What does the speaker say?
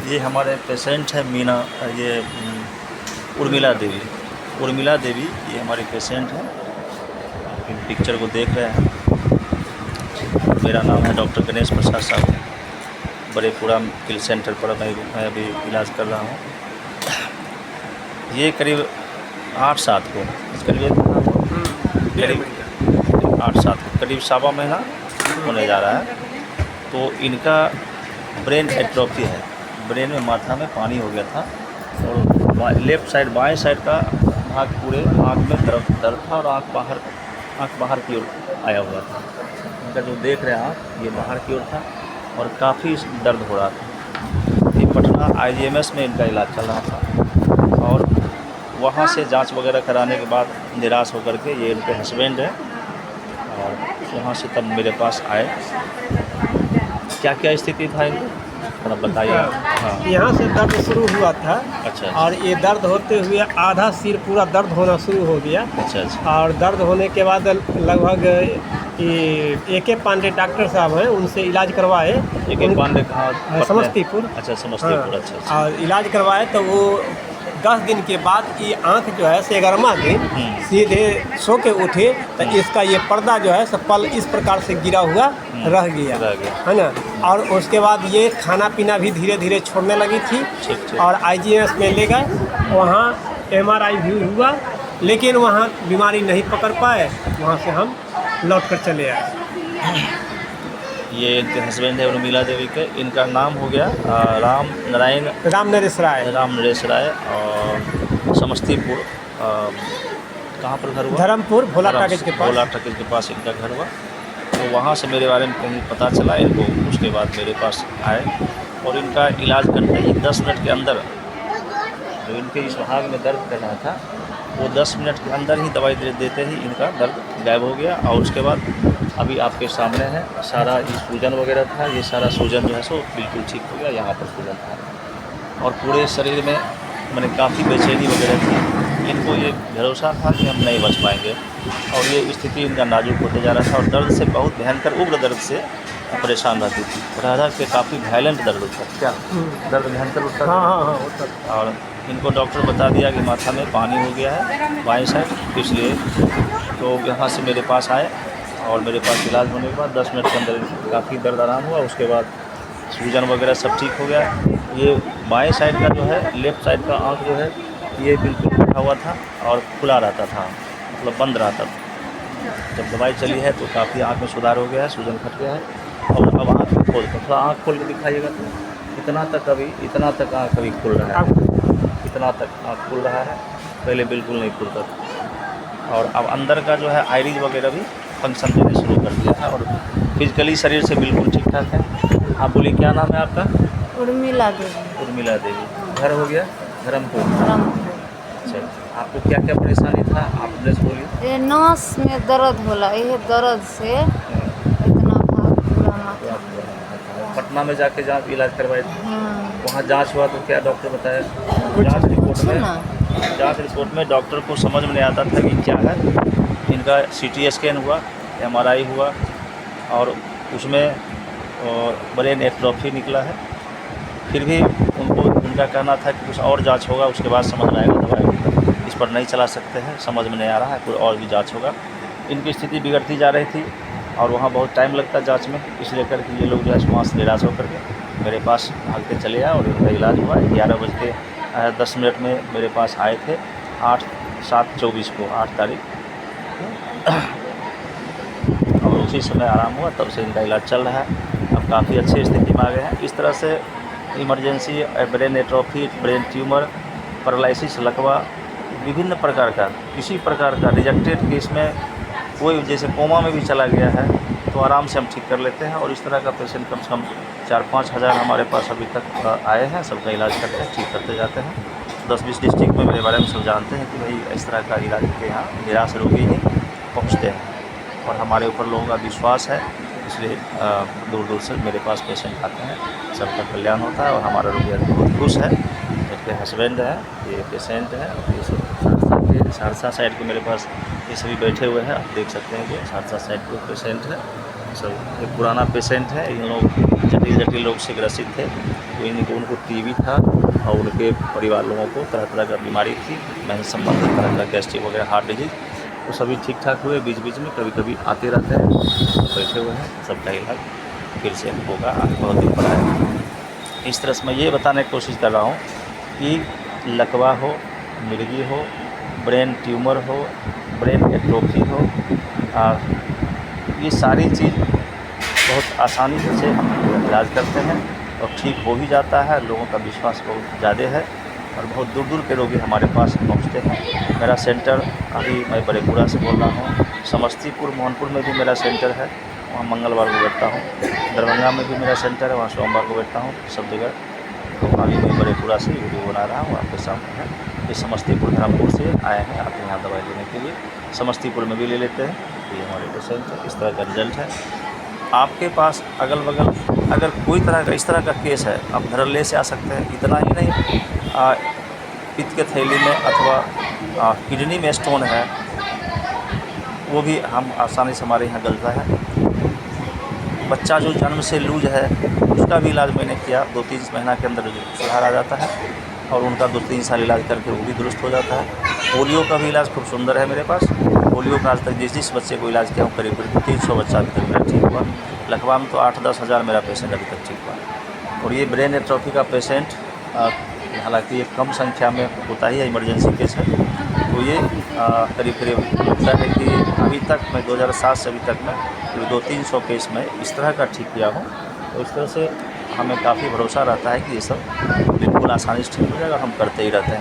ये हमारे पेशेंट है मीना, ये उर्मिला देवी। उर्मिला देवी ये हमारी पेशेंट है। आप इन पिक्चर को देख रहे हैं। मेरा नाम है डॉक्टर गणेश प्रसाद साहू। बड़ेपुरा किल सेंटर पर मैं अभी इलाज कर रहा हूँ। ये करीब 8-7 को करीब 8-7 करीब 1.25 महीना होने जा रहा है। तो इनका ब्रेन एट्रोफी है। ब्रेन में माथा में पानी हो गया था और लेफ़्ट साइड बाएं साइड का भाग पूरे आँख में दर्द था और आँख बाहर की ओर आया हुआ था। इनका जो देख रहे हैं आप, ये बाहर की ओर था और काफ़ी दर्द हो रहा था। ये पटना IGMS में इनका इलाज चल रहा था और वहाँ से जांच वगैरह कराने के बाद निराश होकर के ये इनके हस्बैंड हैं और वहाँ से तब मेरे पास आए। क्या क्या स्थिति था इनकी थोड़ा बताइए। हाँ, यहाँ से दर्द शुरू हुआ था। अच्छा। और ये दर्द होते हुए आधा सिर पूरा दर्द होना शुरू हो गया। अच्छा। और दर्द होने के बाद लगभग ये AK पांडे डॉक्टर साहब हैं, उनसे इलाज करवाए। AK पांडे कहाँ? समस्तीपुर। अच्छा, समस्तीपुर। हाँ। अच्छा। और इलाज करवाए तो वो 10 दिन के बाद ये आँख जो है 11वां दिन सीधे सो के उठे तो इसका ये पर्दा जो है सब पल इस प्रकार से गिरा हुआ रह गया है ना। और उसके बाद ये खाना पीना भी धीरे धीरे छोड़ने लगी थी। ठीक। और IGMS में ले गए, वहाँ MRI भी हुआ, लेकिन वहाँ बीमारी नहीं पकड़ पाए। वहाँ से हम लौट कर चले आए। ये इनके हस्बैंड है उर्मिला देवी के। इनका नाम हो गया राम नरेश राय और समस्तीपुर। कहाँ पर घर हुआ? धर्मपुर भोला टाकिज के पास। भोला टाकिज के पास इनका घर हुआ। तो वहाँ से मेरे बारे में कहीं पता चला इनको, उसके बाद मेरे पास आए और इनका इलाज करते ही 10 मिनट के अंदर जो इनके इस भाग में दर्द कर रहा था वो 10 मिनट के अंदर ही दवाई देते ही इनका दर्द गायब हो गया। और उसके बाद अभी आपके सामने है सारा ये सूजन वगैरह था, ये सारा सूजन जो है सो बिल्कुल ठीक हो गया। यहाँ पर सूजन था और पूरे शरीर में मैंने काफ़ी बेचैनी वगैरह थी। इनको ये भरोसा था कि हम नहीं बच पाएंगे और ये स्थिति इनका नाजुक होते जा रहा था और दर्द से बहुत भयंकर उग्र दर्द से परेशान रहती थी। रह के काफ़ी वायलेंट दर्द होता क्या दर्द भयंकर होता था। हाँ। और इनको डॉक्टर बता दिया कि माथा में पानी हो गया है बाएं साइड, इसलिए तो यहाँ से मेरे पास आए और मेरे पास इलाज होने के बाद 10 मिनट के अंदर काफ़ी दर्द आराम हुआ। उसके बाद सूजन वगैरह सब ठीक हो गया। ये बाएं साइड का जो है, लेफ़्ट साइड का आँख जो है ये बिल्कुल फटा हुआ था और खुला रहता था, मतलब बंद रहता था। जब दवाई चली है तो काफ़ी आँख में सुधार हो गया है, सूजन फट गया है। और अब आँख खोल कर थोड़ा आँख खोल के दिखाइएगा तो इतना तक आँख अभी खुल रहा है। इतना तक आँख खुल रहा है, पहले बिल्कुल नहीं खुलता था। और अब अंदर का जो है आइरिस वगैरह भी फंक्शन देने शुरू कर दिया है और फिजिकली शरीर से बिल्कुल ठीक ठाक है। आप बोलिए क्या नाम है आपका? उर्मिला देवी। उर्मिला देवी। घर हो गया धर्मपुर। अच्छा, आपको क्या क्या परेशानी था आप एड्रेस बोलिए। ये नस में दर्द होला, ये दर्द से इतना भाग पूरा माथा में। पटना में जाके जहाँ इलाज करवाए थे वहाँ जांच हुआ तो क्या डॉक्टर बताया? जांच रिपोर्ट में डॉक्टर को समझ में नहीं आता था कि क्या है। इनका CT स्कैन हुआ, MRI हुआ और उसमें ब्रेन एट्रोफी निकला है। फिर भी उनका कहना था कि कुछ और जांच होगा, उसके बाद समझ में आएगा। दवाई इस पर नहीं चला सकते हैं, समझ में नहीं आ रहा है, कोई और भी जांच होगा। इनकी स्थिति बिगड़ती जा रही थी और वहाँ बहुत टाइम लगता जांच में, इसलिए करके ये लोग जो है वहाँ से निराश होकर के मेरे पास भागते चले आए और इनका इलाज हुआ। 11:10 में मेरे पास आए थे 8/7/24 को, 8 तारीख, और उसी समय आराम हुआ। तब से इनका इलाज चल रहा है। अब काफ़ी अच्छी स्थिति में आ गए हैं। इस तरह से emergency brain atrophy, brain tumour, paralysis, लकवा, विभिन्न प्रकार का, किसी प्रकार का रिजेक्टेड केस में कोई जैसे कोमा में भी चला गया है तो आराम से हम ठीक कर लेते हैं। और इस तरह का पेशेंट कम से कम 4-5 हज़ार हमारे पास अभी तक आए हैं। सबका इलाज करते हैं, ठीक करते जाते हैं। 10-20 डिस्ट्रिक्ट में मेरे बारे में सब जानते हैं कि भाई इस तरह का इलाज के यहाँ निराश रोगी ही पहुँचते हैं और हमारे ऊपर लोगों का विश्वास है, इसलिए दूर दूर से मेरे पास पेशेंट आते हैं। सबका कल्याण होता है और हमारा रोगी बहुत खुश है। मेरे हस्बैंड है, ये पेशेंट है, ये सब सहरसा साइड के मेरे पास ये सभी बैठे हुए हैं। आप देख सकते हैं कि सहरसा साइड के पेशेंट है सब। एक पुराना पेशेंट है, इन लोग जटिल रोग से ग्रसित थे। तो उनको टीबी था और उनके परिवार लोगों को तरह तरह का बीमारी थी, मेहनत संबंधित तरह तरह गैस्ट्रिक वगैरह, हार्ट डिजीज, वो सभी ठीक ठाक हुए। बीच बीच में कभी कभी आते रहते हैं, बैठे हुए हैं, सबका इलाज फिर से होगा, आगे बहुत दिन पड़ा है। इस तरह से मैं ये बताने की कोशिश कर रहा हूँ कि लकवा हो, मिर्गी हो, ब्रेन ट्यूमर हो, ब्रेन एट्रोफी हो, ये सारी चीज़ बहुत आसानी से हम इलाज करते हैं और ठीक हो भी जाता है। लोगों का विश्वास बहुत ज़्यादा है और बहुत दूर दूर के रोगी हमारे पास पहुंचते हैं। मेरा सेंटर अभी मैं बड़ेपुरा से बोल रहा हूँ, समस्तीपुर मोहनपुर में भी मेरा सेंटर है, वहाँ मंगलवार को बैठता हूँ। दरभंगा में भी मेरा सेंटर है, वहाँ सोमवार को बैठता हूँ, सब जगह। तो अभी मैं बड़ेपुरा से वीडियो बना रहा हूँ आपके सामने है। ये समस्तीपुर धर्मपुर से आए हैं आप यहाँ दवाई लेने के लिए, समस्तीपुर में भी ले लेते हैं। ये हमारे पेशेंट है, इस तरह का रिजल्ट है। आपके पास अगल बगल अगर कोई तरह का इस तरह का केस है, आप धड़ल्ले से आ सकते हैं। इतना ही नहीं, पित्त के थैली में अथवा किडनी में स्टोन है, वो भी हम आसानी से हमारे यहाँ गलता है। बच्चा जो जन्म से लूज है, उसका भी इलाज मैंने किया, 2-3 महीना के अंदर सुधार आ जाता है और उनका 2-3 साल इलाज करके वो भी दुरुस्त हो जाता है। पोलियो का भी इलाज खूब सुंदर है मेरे पास। पोलियो का आज तक जिस बच्चे को इलाज किया हूँ, करीब 300 बच्चा अभी तक मेरा ठीक हुआ। लकवा में तो 8-10 हज़ार मेरा पेशेंट अभी तक ठीक हुआ। और ये ब्रेन एट्रोफी का पेशेंट, हालांकि ये कम संख्या में होता ही है, इमरजेंसी केस है। तो ये करीब लगता है कि अभी तक मैं 2007 से अभी तक मैं 200-300 केस में इस तरह का ठीक किया हूँ। तो इस तरह से हमें काफ़ी भरोसा रहता है कि ये सब बिल्कुल आसानी से ठीक हो जाएगा, हम करते ही रहते हैं।